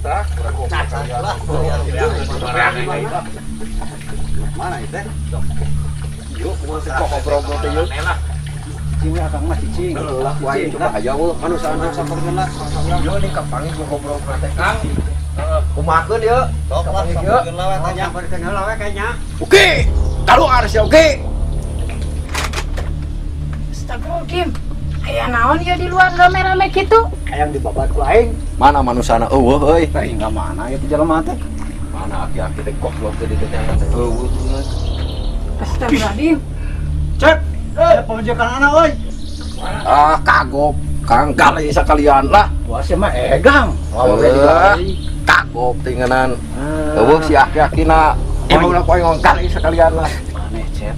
tah. Mana itu? Yuk, mau ngobrol-ngobrol teh yuk. Cing akang mah cicing. Lah, wae coba aja eueuh. Anu sana sampurkeun lah. Yo di kampangnya gua ngobrol teh Kang. Kumakeun yeuh. Sok lah sampurkeun lah we tanya. Sampurkeun heula we kayaknya. Oke. Kalau harus ya oke. Astagfirullahaladzim. Kayak naon ya di luar rame-rame gitu? Hayang dibabat ku aing. Mana manusana eueuh euy. Aing enggak mana ya teh jelema teh. Mana aki-aki teh goblok teh di teh teh eueuh. Astagfirullahaladzim. Cek. Pemajikan anak euy. Ah, kagok. Kang kali sakalian lah. Wah sia mah egang. Kagok tingenan. Eueuh si aki-akina. Emang ulah poe ngong kali sakalian lah. Maneh cek.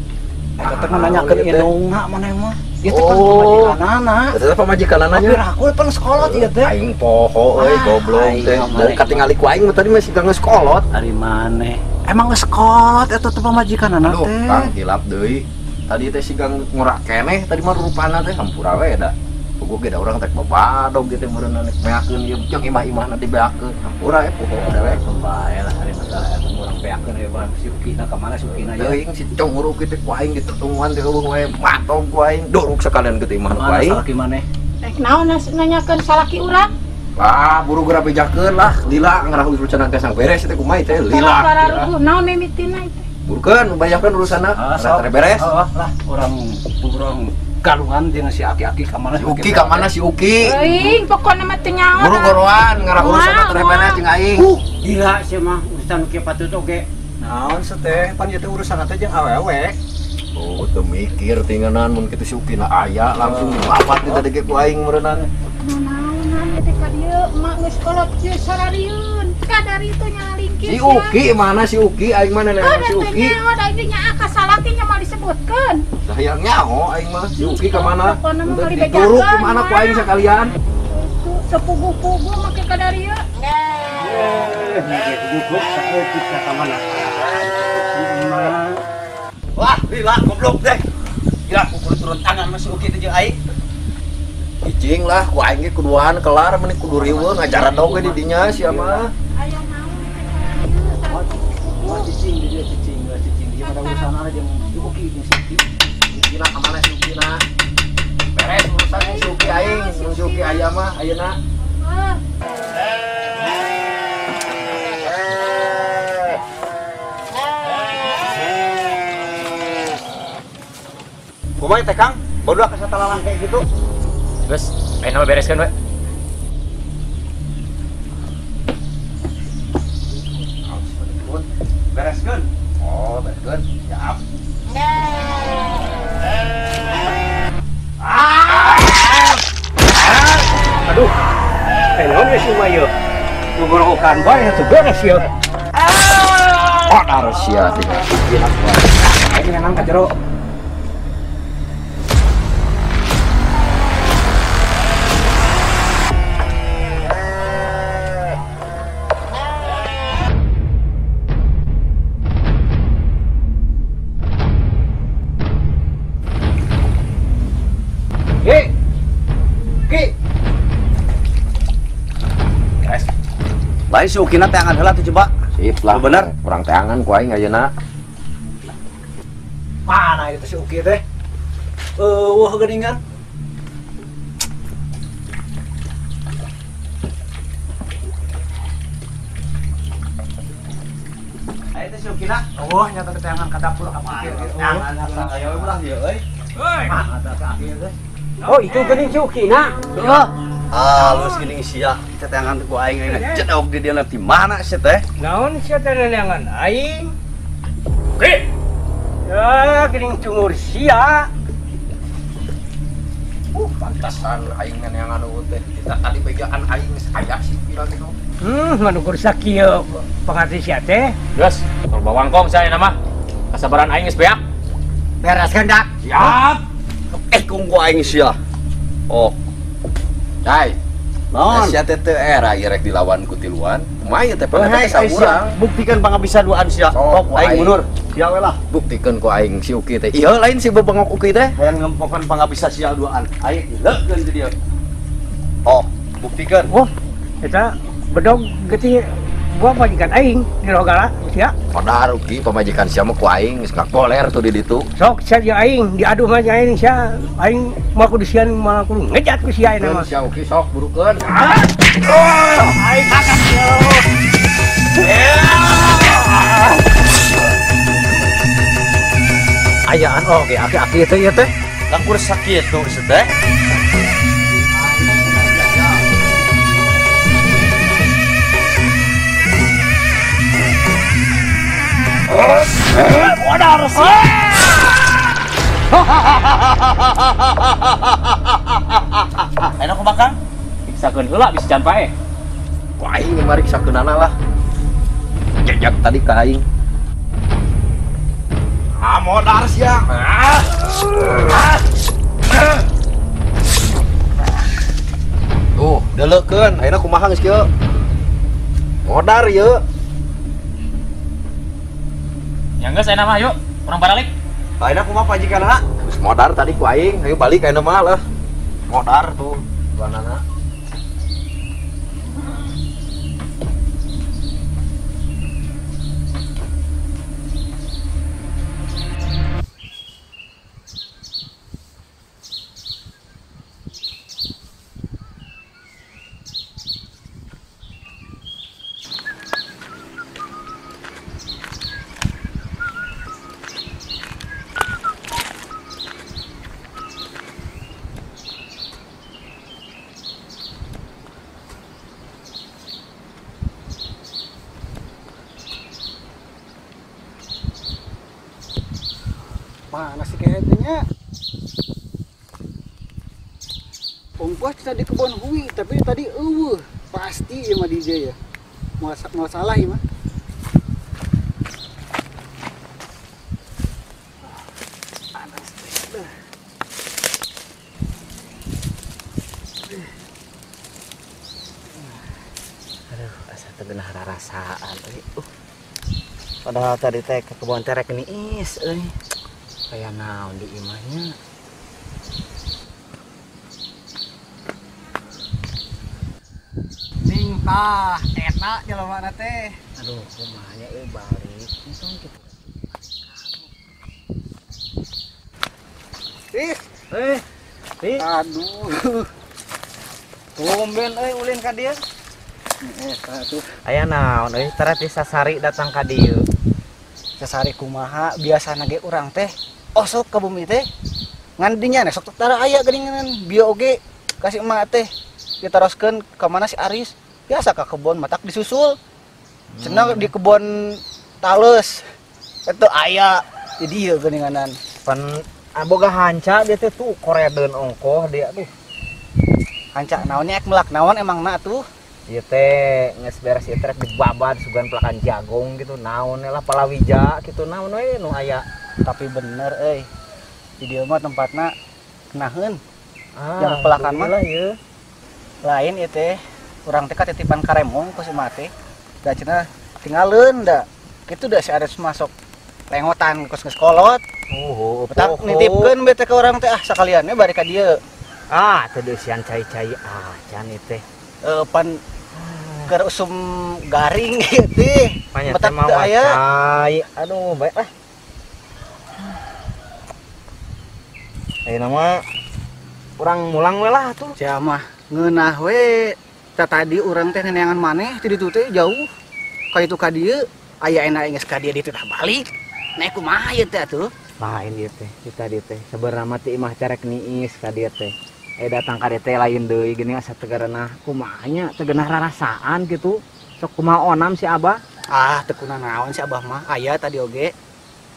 Eta teh nanyakeun indungna maneh mah. Ieu teh kan Oh. pemajikanana. Eta pamajikanana nya. Hampir aku pan sekolah ieu teh. Aing poho euy goblok aing teh. mah Mun katingali ku aing mah tadi masih geus kolot. Ari maneh. Emang geus sekolah eta teh pemajikanana Aduh, teh. Kang hilap deui. Tadi teh sigang ngurak keneh tadi mah rupana teh hampura we da. Puguh ge da urang teh babadog gitu meureunna meakeun ieu jeung imah-imahna dibeakeun. Hampura we puguh da we. Bae lah hari masalah eta urang beakeun we bang si Ukina ka mana si Ukina ya. Teuing si cunguruk kitu ku aing ditutungan teh eueuh we matog ku aing duruk sekalian kitu imah ku Mana aing. salaki maneh? Rek naon nanyakeun salaki urang? Ah, buru geura bejakeun lah. Lila ngarah urusan gasang beres teh kumaha teh lila. Para naon mimitina itu? Burukeun bayakeun urusanna. Rata beres. Lah urang galungan jeung si aki-aki ka mana Si Uki ka mana si Uki? Euing pokona mah teu nyaho. Buru goroan ngarah urusanna teh beres jeung aing. Gila sih mah urusan kieu patut oge. Naon teh pan ieu teh urusan teh jeung awewe. Oh, teu mikir tingenan mun kitu si Ukina aya langsung lapat di tadi ku aing meureunna. Naonan teh ka dieu emak geus kolot ieu sararieun. Kadari teh nyalingkeun. Si Uki mana si Uki aing mana nengan si Uki? Nyaho da ieu nya aka salaki nya mah disebutkeun. Sayang nyaho aing mah si Uki ka mana? Pokona mah kali Dituruk bejakeun, ku mana ku mah. aing sakalian. Sepuguh-puguh make kadari ieu. Duduk sakit kita ka mana. Wah, lila goblok teh. Gila ku kudu turun tangan masih Uki teh jeung aing. Icing lah ku aing ge kuduan kelar meni kudu riweuh ngajaran dong ge di dinya sia mah. Aya naon teh kadari ieu. Cicing dia cicing dia ada urusan jeung si Uki jeung si Uki. Ukina ka mana si Ukina? Beres urusan si Uki aing, jeung si Uki aya mah ayeuna. Kumaha teh Kang? Bodoh ka satalalang kayak gitu. Gus, ayo nama bereskan we. Bereskeun. Oh, bereskeun. Siap. Aduh. Naon ya si Mayo? Ngorokan bae atuh beres ya. Oh, harus sia teh. Aing nang ka jero. Lain si Ukina teh angan heula tuh coba. Sip lah. Bener. Kurang teangan ku aing ayeuna. Mana itu si Uki teh? Wah geuningan. Ayo teh si Ukina. Oh nyata teh angan ka dapur ka pikir. Angan asa ayo ulah dieu euy. Mana teh akhir teh. Oh, itu geuning si Ukina. Halus geuning sia. Teh angan ku aing jedog di dieu di mana sih teh? Naon sia teh neangan aing? Oke. Ya, geuning cungur sia. Pantasan aing neangan eueuh teh. Kita tadi begaan aing geus aya sih bilang gitu. Manukur sakieu pangarti sia teh. Gus, kalau bawangkong saya nama. Kasabaran aing geus beak. Bereskeun dak. Siap. Kung ku aing sia. Oh, Cai. naon? Sia teh teu era ieu rek dilawan ku tiluan. Kumaha ieu teh pernah teh saurang. Buktikan pangabisa duaan sia. Sok, Tok aing aing. mundur. Sia we lah. Buktikeun ku aing si Uki teh. Ieu lain si bebengok Uki teh. Hayang ngempokan pangabisa sia duaan. Aing leukeun di dieu. Oh, buktikan. Oh, eta bedog geuti gua majikan aing di Rogala sia. Padahal rugi pemajikan siapa ku aing geus ngakoler tuh di ditu. Sok sia jeung aing diadu mah jeung aing sia. Aing mah kudu sian malah kudu ngejat ku sia ayeuna mah. Sia uki sok burukeun. Aing kakak yo. Ayaan oge aki-aki teh ieu teh. Lampur sakit tuh teh. Wadah resi. Enak ku makan? Siksakeun heula bisa can pae. Ku aing mari sakeunana lah. Jejak tadi ka aing. Modar sia. Tuh, deleukeun, ayeuna kumaha geus kieu? Modar ieu. Ya geus ayeuna mah yuk, urang balik. Ayeuna kumaha pajikanana? Geus modar tadi ku aing, ayo balik ayeuna mah lah. Modar tuh, tuanana. Mana sih kayaknya? Ongkos tadi kebun hui, tapi tadi pasti ya mah DJ ya. Mau salah ya mah. Panas deh. Aduh, asa teu geunah rarasaan euy. Padahal tadi teh ke kebun teh rek niis euy. Kayak naon di imahnya. Ning tah, eta jelema teh. Aduh, kumahnya balik. Untung gitu. Aduh. Tumben euy ulin ka dieu. Eta tuh. Aya naon euy, tara ti sasari datang ka dieu. Sasari kumaha biasana ge urang teh osok ka bumi teh. Ngan dinya nih sok tara aya geuningan bio oge kasih emak teh ditaroskeun ka mana si Aris. Biasa ka kebon matak disusul. Cenah di kebon tales. Itu aya di dieu geuninganan. Pan boga hanca dia teh tuh koredeun ongkoh dia tuh. Hanca naonnya ek melak naon emangna atuh. Ieu teh geus beres ieu teh dibabad sugan pelakan jagung gitu naon lah palawija gitu naon we nu aya. Tapi bener euy. Di dieu mah tempatna kenaheun. Ah, Yang pelakan mah lah ieu. lain ieu teh urang teh katitipan karemong ku si mate. Da cenah tinggalin da. Kitu da si Aris masuk lengotan kos kolot. Tak nitipkeun bete ke urang teh sakaliannya bari ka dieu. Teu deui sian cai-cai can ieu teh. Pan keur usum garing gitu. Panya Betak teh mah teu aya. cai. Aduh, baik lah. Ayeuna mah urang mulang we lah tuh. Sia mah ngeunah we. Tadi urang teh neneangan maneh ti ditu teh jauh. Ka itu ka dieu aya enak geus ka dieu ditu tah balik. Naik kumaha ieu teh atuh? Lain ieu teh, kita dieu teh. Sabenerna mah teh imah carek niis ka dieu teh. Datang ka dieu teh lain deui geuning asa teu garenah kumaha nya teu geunah rarasaan kitu. Sok kumaha onam si Abah. Teu kuna naon si Abah mah aya tadi oge.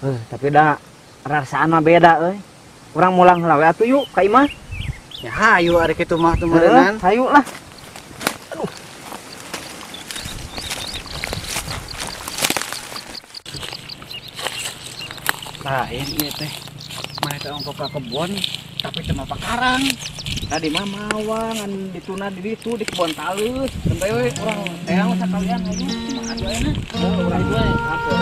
Tapi da rarasaan mah beda euy. Urang mulang heula we atuh yuk ka imah. Ya hayu ari kitu mah teu meureunnan. Hayu lah. Lain ieu teh. Maneh teh ongkos ka kebon tapi teu mah pakarang. Tadi mah mawang ngan dituna di ditu di kebon talus. Sampai we urang teang sakalian aja. Kumaha atuh ayeuna? Urang jual ampun.